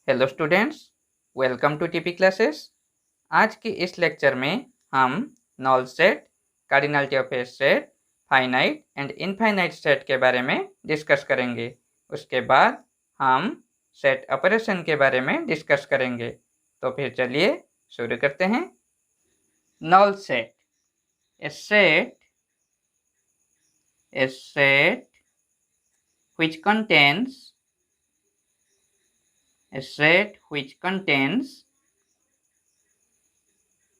Hello students, welcome to TP classes. आज के इस लेक्चर में हम null set, cardinality of a set, finite and infinite set के बारे में डिस्कस करेंगे। उसके बाद हम सेट ऑपरेशन के बारे में डिस्कस करेंगे। तो फिर चलिए शुरू करते हैं। Null set, a set which contains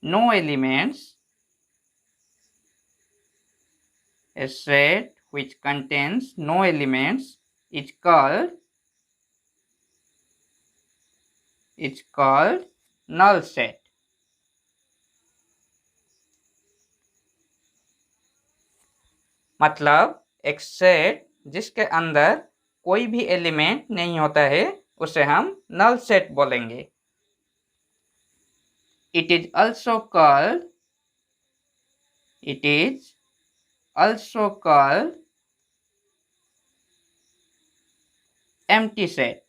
no elements, a set which contains no elements is called null set. मतलब एक सेट जिसके अंदर कोई भी एलिमेंट नहीं होता है उसे हम नल सेट बोलेंगे। It is also called empty set.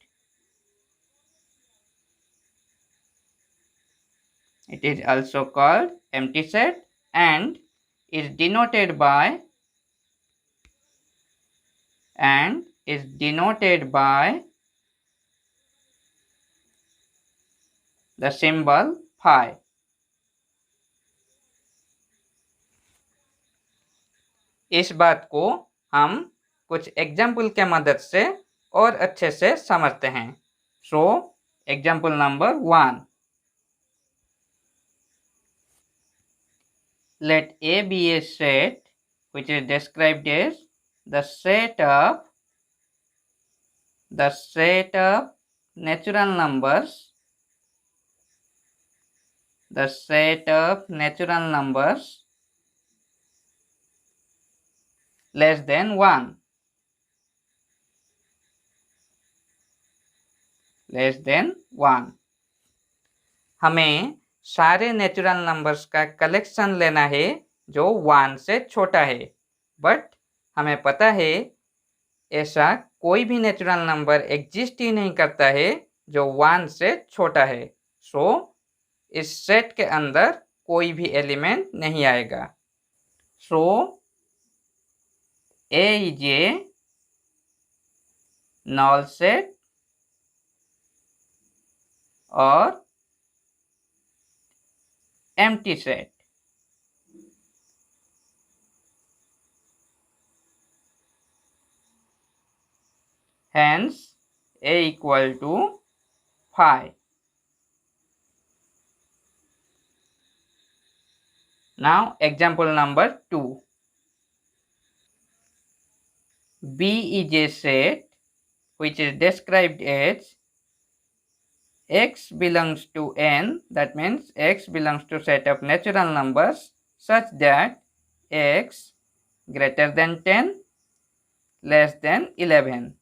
It is also called empty set and is denoted by the symbol phi. इस बात को हम कुछ एग्जाम्पल के मदद से और अच्छे से समझते हैं। So example number 1, let A be a set which is described as the set of natural numbers less than 1. हमें सारे नेचुरल नंबर्स का कलेक्शन लेना है जो 1 से छोटा है, बट हमें पता है ऐसा कोई भी नेचुरल नंबर एग्जिस्ट ही नहीं करता है जो 1 से छोटा है। सो इस सेट के अंदर कोई भी एलिमेंट नहीं आएगा। सो A is a null set or empty set. Hence A equal to phi. Now example number 2. B is a set which is described as x belongs to n, that means x belongs to set of natural numbers such that x greater than 10 less than 11.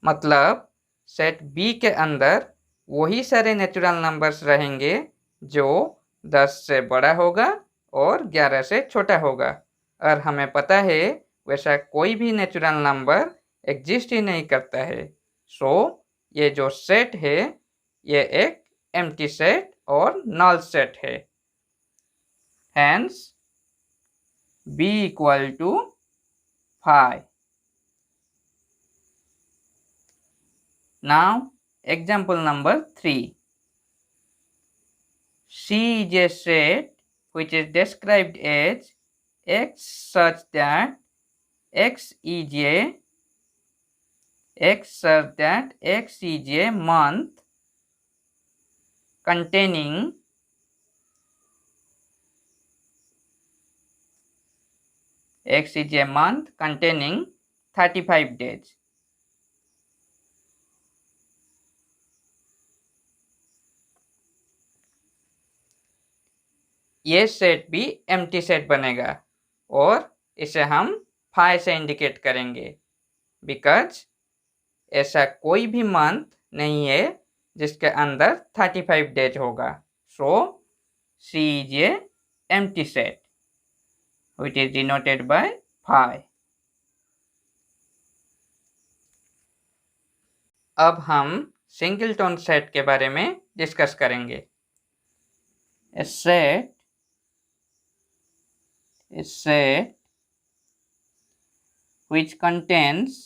मतलब set B के अंदर वही सारे natural numbers रहेंगे जो 10 से बड़ा होगा और 11 से छोटा होगा, और हमें पता है वैसा कोई भी नेचुरल नंबर एग्जिस्ट ही नहीं करता है। सो ये जो सेट है ये एक एम्प्टी सेट और नल सेट है। Hence B equal to phi. Now example number 3. C is a set which is described as x such that x is a month containing x is a month containing 35 days. ये set भी empty set बनेगा और इसे हम phi से indicate करेंगे because ऐसा कोई भी मंथ नहीं है जिसके अंदर 35 डेज होगा। So C is a empty set which is denoted by phi. अब हम सिंगलटन सेट के बारे में डिस्कस करेंगे। A set which contains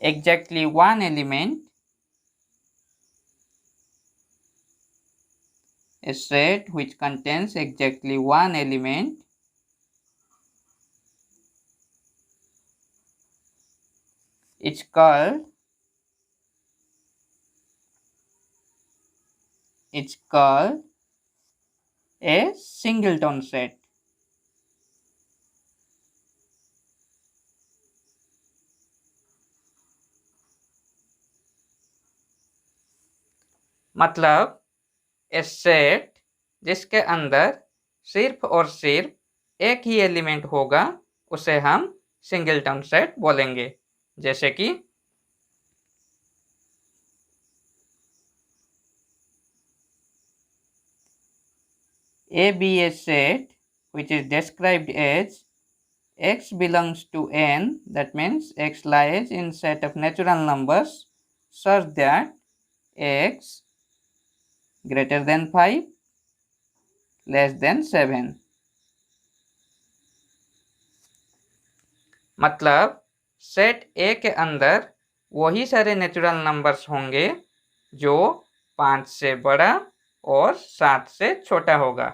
exactly one element. A set which contains exactly one element is called a singleton set. मतलब ए set जिसके अंदर सिर्फ और सिर्फ एक ही एलिमेंट होगा उसे हम सिंगलटन सेट बोलेंगे। जैसे कि A be a set which is described as x belongs to n, that means x lies in set of natural numbers such that x greater than 5 less than 7। मतलब set ए के अंदर वही सारे natural numbers होंगे जो 5 से बड़ा और 7 से छोटा होगा,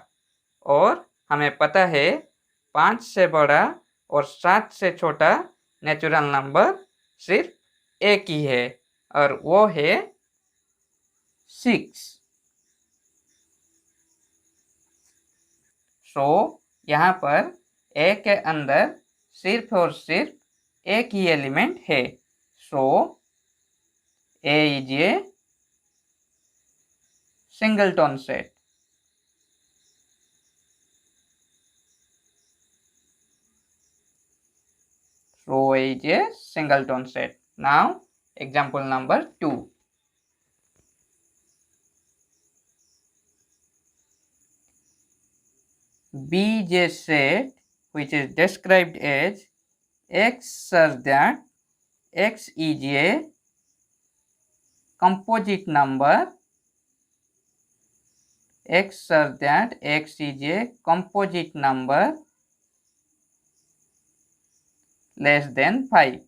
और हमें पता है 5 से बड़ा और 7 से छोटा नेचुरल नंबर सिर्फ एक ही है और वो है 6। यहाँ पर ए के अंदर सिर्फ और सिर्फ एक ही एलिमेंट है। A is a singleton set. A is a singleton set. Now, example number 2. B is a set which is described as x such that x is a composite number. X such that x is a composite number less than 5.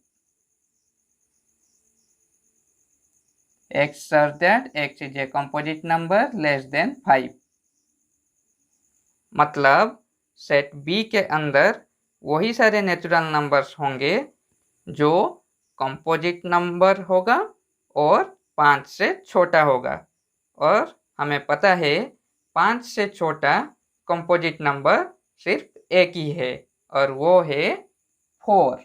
X such that x is a composite number less than 5। मतलब set B के अंदर वही सारे natural numbers होंगे जो composite number होगा और 5 से छोटा होगा, और हमें पता है 5 से छोटा कंपोजिट नंबर सिर्फ एक ही है और वो है 4।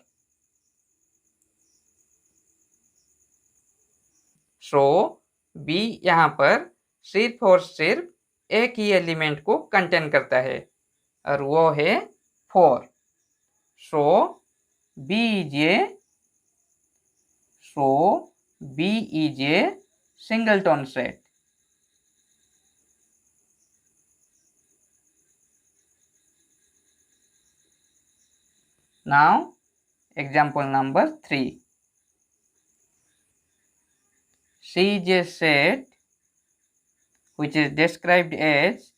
बी यहाँ पर सिर्फ और सिर्फ एक ही एलिमेंट को कंटेन करता है और वो है 4। B is a singleton set. Now, example number 3. C is a set which is described as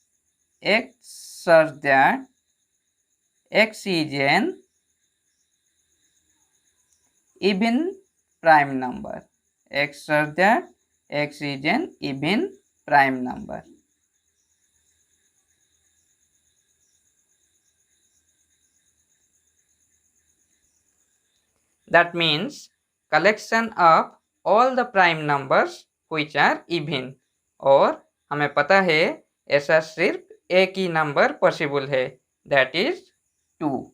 x such that x is an even prime number. X such that x is an even prime number. That means collection of all the prime numbers which are even, और हमें पता है ऐसा सिर्फ एक ही number possible है, that is 2।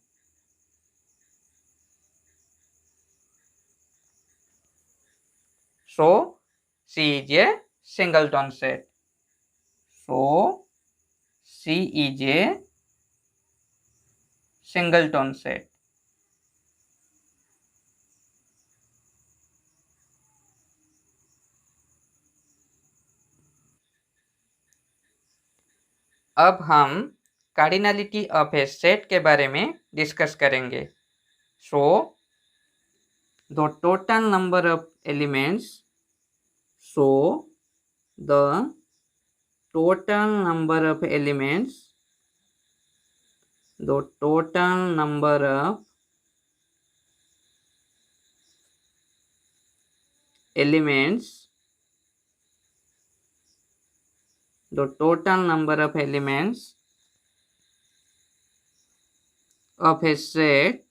C is a singleton set. C is a singleton set. अब हम कार्डिनलिटी ऑफ ए सेट के बारे में डिस्कस करेंगे। So the total number of elements, so the total number of elements, the total number of elements, the total number of elements of a set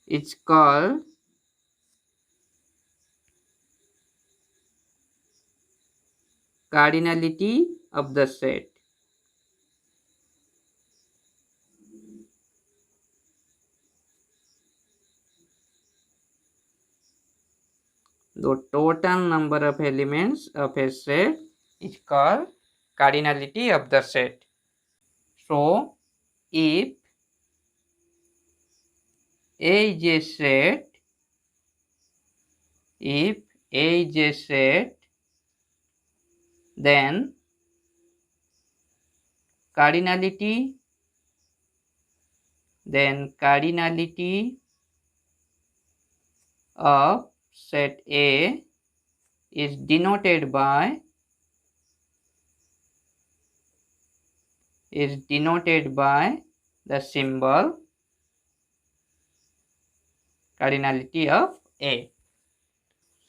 is called cardinality of the set. The total number of elements of a set is called cardinality of the set. So, if A is a set, if A is a set, then cardinality of set A is denoted by the symbol cardinality of A.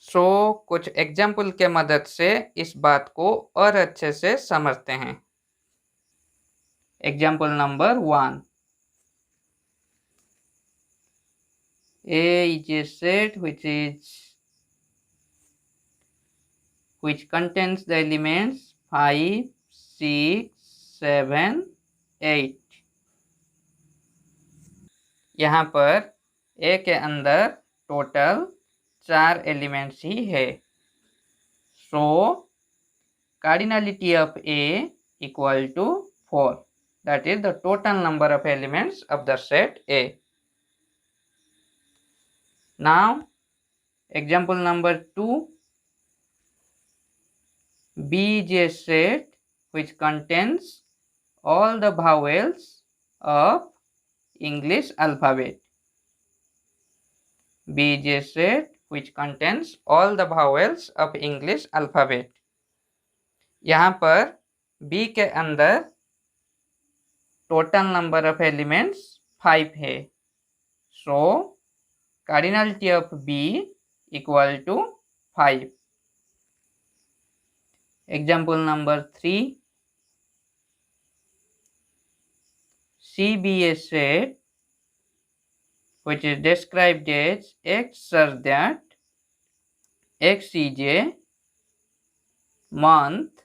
सो कुछ example के मदद से इस बात को और अच्छे से समझते हैं। Example number 1, A is a set which contains the elements 5, 6, 7, 8. यहाँ पर A के अंदर टोटल 4 एलिमेंट्स ही है। सो cardinality of A equal to 4. That is the total number of elements of the set A. Now, example number 2, B is a set which contains all the vowels of English alphabet. B is a set which contains all the vowels of English alphabet. यहाँ पर B के अंदर total number of elements 5 है। सो cardinality of B equal to 5. Example number 3, C be a set which is described as X such that X is a month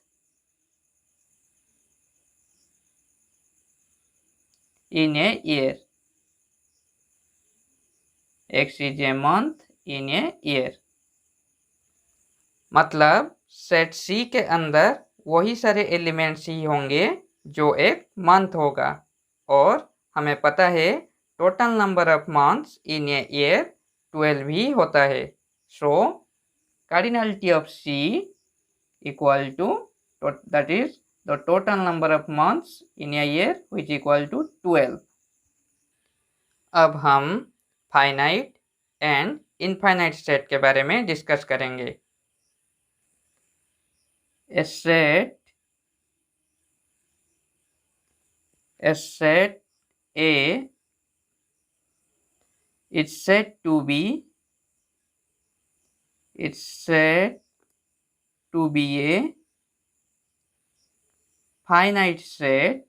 in a year. X is a month in a year. मतलब set सी के अंदर वही सारे elements ही होंगे जो एक month होगा, और हमें पता है total number of months in a year 12 ही होता है। So cardinality of C equal to, that is the total number of months in a year which equal to 12. अब हम फाइनाइट एंड इनफाइनाइट सेट के बारे में डिस्कस करेंगे। A set A is said to be a finite set.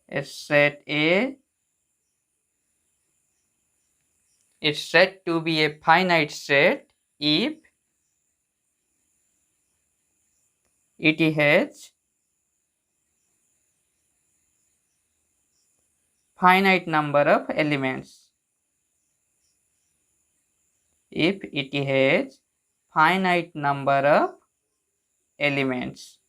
A set A is said to be a finite set if it has finite number of elements. If it has finite number of elements.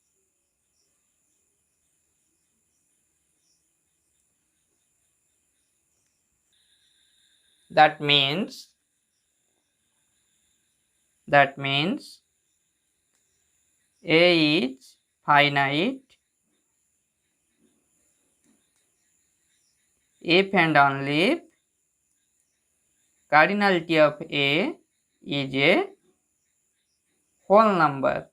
That means That means A is finite if and only if cardinality of A is a whole number.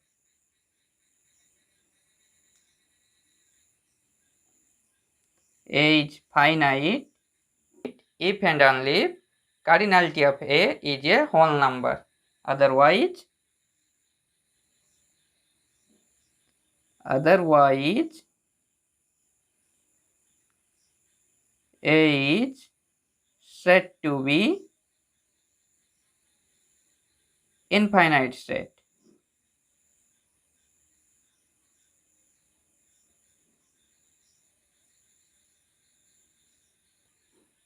A is finite if and only if cardinality of A is a whole number. Otherwise A is said to be infinite set.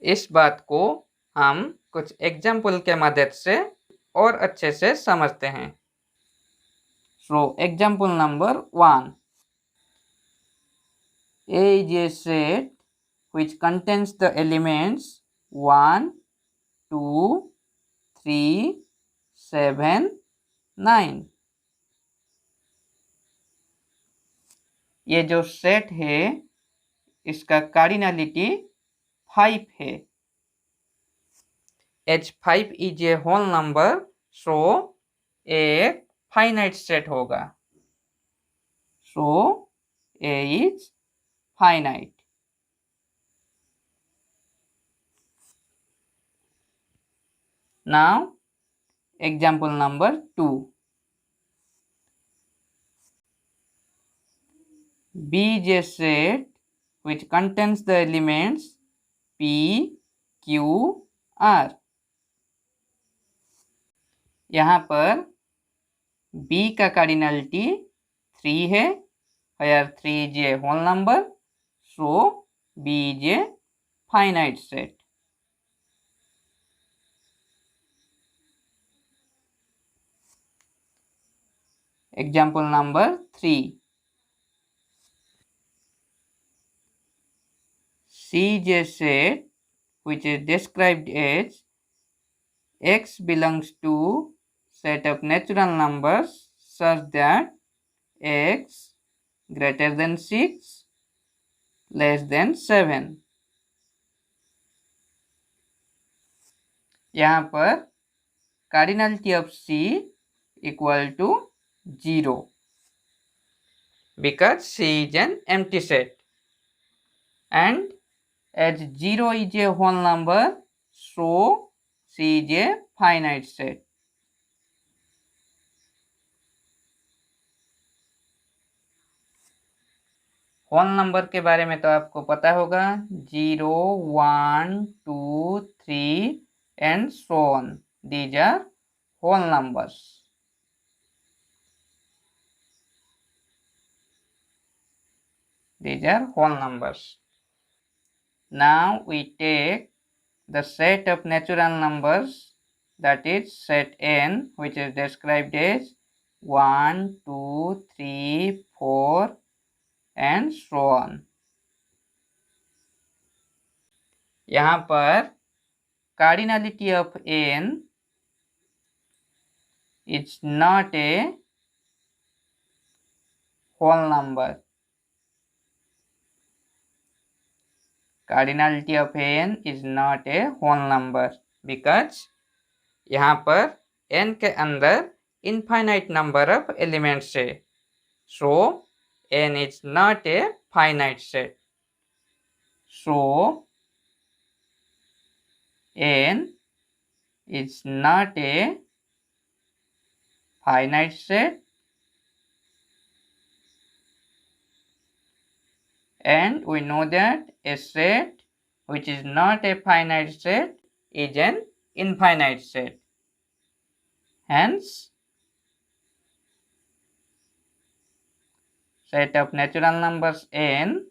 इस बात को हम कुछ example के मदद से और अच्छे से समझते हैं. So example number 1. A is a set which contains the elements 1, 2, 3, 7, 9. ये जो सेट है इसका कार्डिनलिटी 5 है. H 5 is a whole number, so एक फाइनाइट सेट होगा. So A is finite. Now example number 2. B is a set which contains the elements P, Q, R. यहाँ पर B का कार्डिनलिटी 3 है. Where 3 is a whole number, so B is a finite set. Example number 3. C is a set which is described as X belongs to set of natural numbers such that X greater than 6 less than 7. यहाँ पर cardinality of C equal to 0 because C is an empty set, and as 0 is a whole number, so C is a finite set. Whole number के बारे में तो आपको पता होगा. 0, 1, 2, 3 and so on. These are whole numbers. These are whole numbers. Now we take the set of natural numbers, that is set n, which is described as 1, 2, 3, 4 and so on. यहाँ पर cardinality of n is not a whole number. Cardinality of n is not a whole number because यहाँ पर n के अंदर infinite number of elements है. So n is not a finite set. So n is not a finite set, and we know that a set which is not a finite set is an infinite set. Hence, set of natural numbers n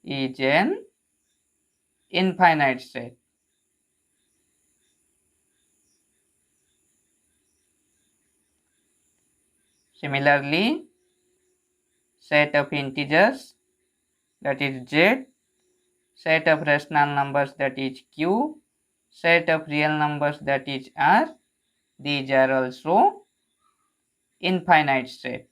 is an infinite set. Similarly, set of integers, that is Z, set of rational numbers, that is Q, set of real numbers, that is R, these are also infinite state.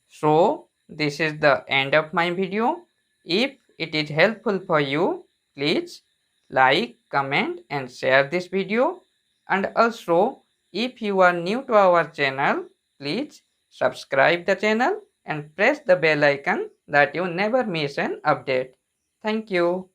So this is the end of my video. If it is helpful for you, please like, comment and share this video. And also, if you are new to our channel, please subscribe the channel and press the bell icon that you never miss an update. Thank you.